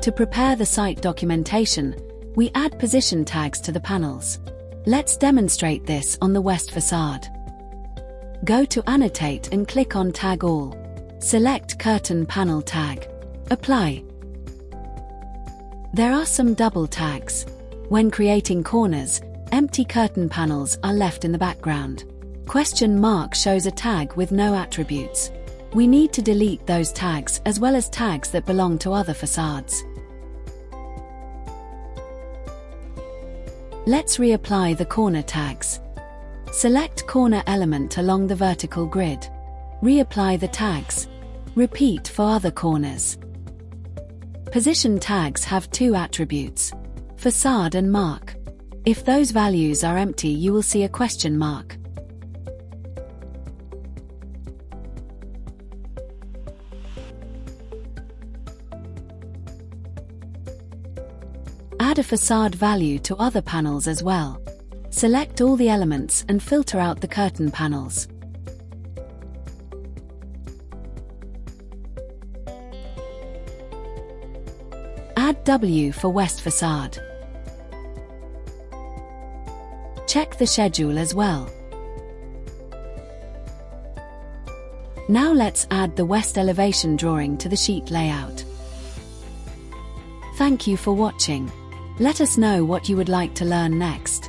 To prepare the site documentation, we add position tags to the panels. Let's demonstrate this on the west facade. Go to Annotate and click on Tag All. Select Curtain Panel Tag. Apply. There are some double tags. When creating corners, empty curtain panels are left in the background. Question mark shows a tag with no attributes. We need to delete those tags as well as tags that belong to other facades. Let's reapply the corner tags. Select corner element along the vertical grid. Reapply the tags. Repeat for other corners. Position tags have two attributes: facade and mark. If those values are empty, you will see a question mark. Add a facade value to other panels as well. Select all the elements and filter out the curtain panels. Add W for west facade. Check the schedule as well. Now let's add the west elevation drawing to the sheet layout. Thank you for watching. Let us know what you would like to learn next.